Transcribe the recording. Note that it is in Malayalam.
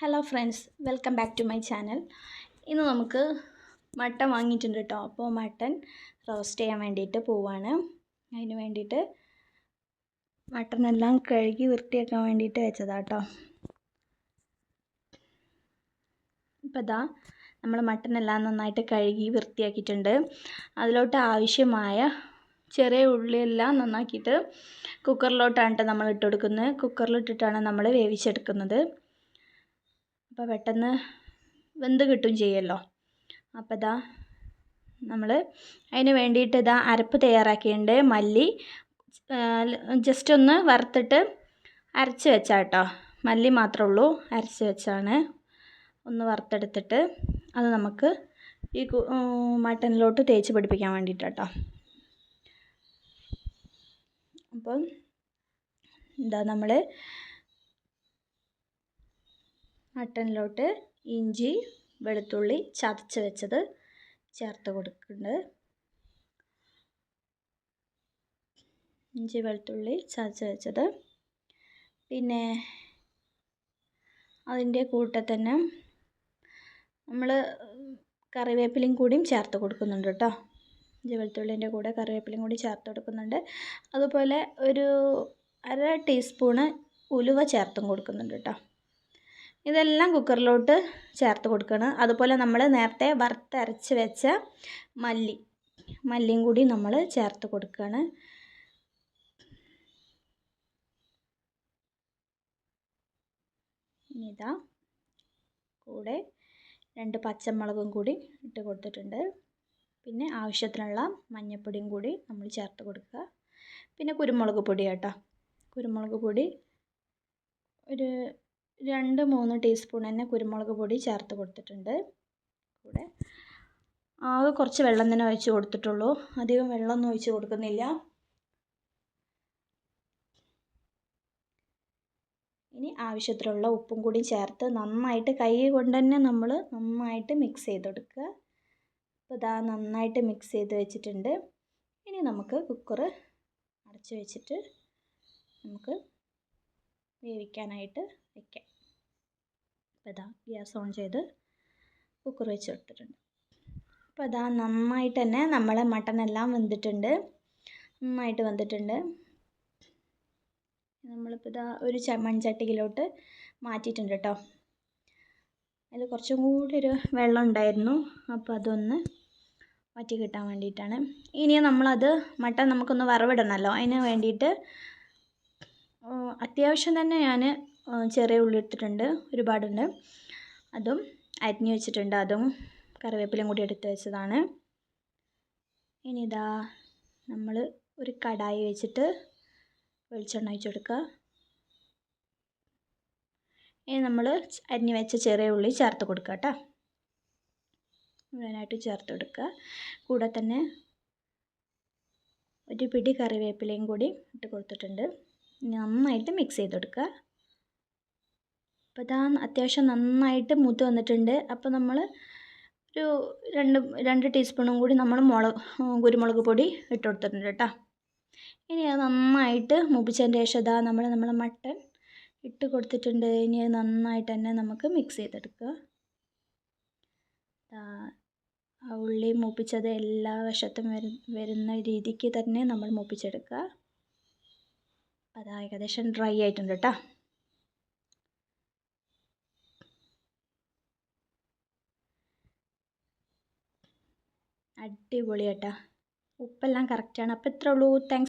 Hello friends, welcome back to my channel. ഇന്ന് നമുക്ക് മട്ടൻ വാങ്ങിയിട്ടുണ്ട് കേട്ടോ. അപ്പോൾ മട്ടൻ റോസ്റ്റ് ചെയ്യാൻ വേണ്ടിയിട്ട് പോവാണ്. അതിന് വേണ്ടിയിട്ട് മട്ടനെല്ലാം കഴുകി വൃത്തിയാക്കാൻ വേണ്ടിയിട്ട് വെച്ചതാണ് കേട്ടോ. ഇപ്പോൾ ഇതാ നമ്മൾ മട്ടനെല്ലാം നന്നായിട്ട് കഴുകി വൃത്തിയാക്കിയിട്ടുണ്ട്. അതിലോട്ട് ആവശ്യമായ ചെറിയ ഉള്ളിയെല്ലാം നന്നാക്കിയിട്ട് കുക്കറിലോട്ടാണ് നമ്മൾ ഇട്ട് കൊടുക്കുന്നത്. കുക്കറിലിട്ടിട്ടാണ് നമ്മൾ വേവിച്ചെടുക്കുന്നത്. അപ്പോൾ പെട്ടെന്ന് വെന്ത് കിട്ടും ചെയ്യുമല്ലോ. അപ്പോൾ ഇതാ നമ്മൾ അതിന് വേണ്ടിയിട്ട് ഇതാ അരപ്പ് തയ്യാറാക്കിയിട്ടുണ്ട്. മല്ലി ജസ്റ്റ് ഒന്ന് വറുത്തിട്ട് അരച്ച് വെച്ചാൽ കേട്ടോ. മല്ലി മാത്രമേ ഉള്ളൂ, അരച്ച് വെച്ചാണ്. ഒന്ന് വറുത്തെടുത്തിട്ട് അത് നമുക്ക് ഈ മട്ടനിലോട്ട് തേച്ച് പിടിപ്പിക്കാൻ വേണ്ടിയിട്ടാട്ടോ. അപ്പം എന്താ നമ്മൾ മട്ടനിലോട്ട് ഇഞ്ചി വെളുത്തുള്ളി ചതച്ച് വെച്ചത് ചേർത്ത് കൊടുക്കുന്നുണ്ട്. ഇഞ്ചി വെളുത്തുള്ളി ചതച്ച് വെച്ചത്, പിന്നെ അതിൻ്റെ കൂടെ തന്നെ നമ്മൾ കറിവേപ്പിലയും കൂടിയും ചേർത്ത് കൊടുക്കുന്നുണ്ട് കേട്ടോ. ഇഞ്ചി വെളുത്തുള്ളിൻ്റെ കൂടെ കറിവേപ്പിലയും കൂടി ചേർത്ത് കൊടുക്കുന്നുണ്ട്. അതുപോലെ ഒരു 1/2 ടീസ്പൂണ് ഉലുവ ചേർത്തും കൊടുക്കുന്നുണ്ട് കേട്ടോ. ഇതെല്ലാം കുക്കറിലോട്ട് ചേർത്ത് കൊടുക്കണം. അതുപോലെ നമ്മൾ നേരത്തെ വറുത്തരച്ച് വെച്ച മല്ലിയും കൂടി നമ്മൾ ചേർത്ത് കൊടുക്കുകയാണ്. ഇതാ കൂടെ 2 പച്ചമുളകും കൂടി ഇട്ട് കൊടുത്തിട്ടുണ്ട്. പിന്നെ ആവശ്യത്തിനുള്ള മഞ്ഞൾപ്പൊടിയും കൂടി നമ്മൾ ചേർത്ത് കൊടുക്കുക. പിന്നെ കുരുമുളക് പൊടി കേട്ടോ. കുരുമുളക് പൊടി ഒരു 2-3 ടീസ്പൂൺ തന്നെ കുരുമുളക് പൊടി ചേർത്ത് കൊടുത്തിട്ടുണ്ട്. കൂടെ ആകെ കുറച്ച് വെള്ളം തന്നെ ഒഴിച്ച് കൊടുത്തിട്ടുള്ളൂ, അധികം വെള്ളമൊന്നും ഒഴിച്ച് കൊടുക്കുന്നില്ല. ഇനി ആവശ്യത്തിനുള്ള ഉപ്പും കൂടി ചേർത്ത് നന്നായിട്ട് കൈ കൊണ്ട് തന്നെ നമ്മൾ നന്നായിട്ട് മിക്സ് ചെയ്തെടുക്കുക. അപ്പോൾ ഇതാ നന്നായിട്ട് മിക്സ് ചെയ്ത് വെച്ചിട്ടുണ്ട്. ഇനി നമുക്ക് കുക്കർ അടച്ച് വെച്ചിട്ട് നമുക്ക് വേവിക്കാനായിട്ട് വയ്ക്കാം. അപ്പോൾ ഇതാ ഗ്യാസ് ഓൺ ചെയ്ത് കുക്കർ വെച്ച് കൊടുത്തിട്ടുണ്ട്. അപ്പോൾ ഇതാ നന്നായിട്ട് തന്നെ നമ്മളെ മട്ടനെല്ലാം വെന്തിട്ടുണ്ട്, നന്നായിട്ട് വെന്തിട്ടുണ്ട്. നമ്മളിപ്പോൾ ഇതാ ഒരു മൺചട്ടിയിലോട്ട് മാറ്റിയിട്ടുണ്ട് കേട്ടോ. അതിൽ കുറച്ചും കൂടി ഒരു വെള്ളം ഉണ്ടായിരുന്നു, അപ്പോൾ അതൊന്ന് വറ്റി കിട്ടാൻ വേണ്ടിയിട്ടാണ്. ഇനി നമ്മളത് മട്ടൻ നമുക്കൊന്ന് വറവിടണമല്ലോ. അതിന് വേണ്ടിയിട്ട് അത്യാവശ്യം തന്നെ ഞാൻ ചെറിയ ഉള്ളി എടുത്തിട്ടുണ്ട്, ഒരുപാടുണ്ട്. അതും അരിഞ്ഞ് വെച്ചിട്ടുണ്ട്. അതും കറിവേപ്പിലയും കൂടി എടുത്ത് വെച്ചതാണ്. ഇനി ഇതാ നമ്മൾ ഒരു കടായി വെച്ചിട്ട് വെളിച്ചെണ്ണ ഒഴിച്ച് കൊടുക്കുക. ഇനി നമ്മൾ അരിഞ്ഞ് വെച്ച ചെറിയ ഉള്ളി ചേർത്ത് കൊടുക്കുക കേട്ടോ. മുഴുവനായിട്ട് ചേർത്ത് കൊടുക്കുക. കൂടെ തന്നെ ഒരു പിടി കറിവേപ്പിലയും കൂടി ഇട്ട് കൊടുത്തിട്ടുണ്ട്. നന്നായിട്ട് മിക്സ് ചെയ്ത് കൊടുക്കുക. അപ്പോൾ ഇതാ അത്യാവശ്യം നന്നായിട്ട് മൂത്ത് വന്നിട്ടുണ്ട്. അപ്പോൾ നമ്മൾ ഒരു 2 ടീസ്പൂണും കൂടി നമ്മൾ കുരുമുളക് പൊടി ഇട്ട് കൊടുത്തിട്ടുണ്ട് കേട്ടോ. ഇനി അത് നന്നായിട്ട് മൂപ്പിച്ചതിന് ശേഷം ഇതാ നമ്മളെ മട്ടൻ ഇട്ട് കൊടുത്തിട്ടുണ്ട്. ഇനി അത് നന്നായിട്ട് തന്നെ നമുക്ക് മിക്സ് ചെയ്തെടുക്കുക. ആ ഉള്ളി മൂപ്പിച്ചത് എല്ലാ വശത്തും വരുന്ന രീതിക്ക് തന്നെ നമ്മൾ മൂപ്പിച്ചെടുക്കുക. അത് ഏകദേശം ഡ്രൈ ആയിട്ടുണ്ട് കേട്ടോ. അടിപൊളി കേട്ടോ. ഉപ്പെല്ലാം കറക്റ്റാണ്. അപ്പോൾ ഇത്രേ ഉള്ളൂ. താങ്ക്സ്.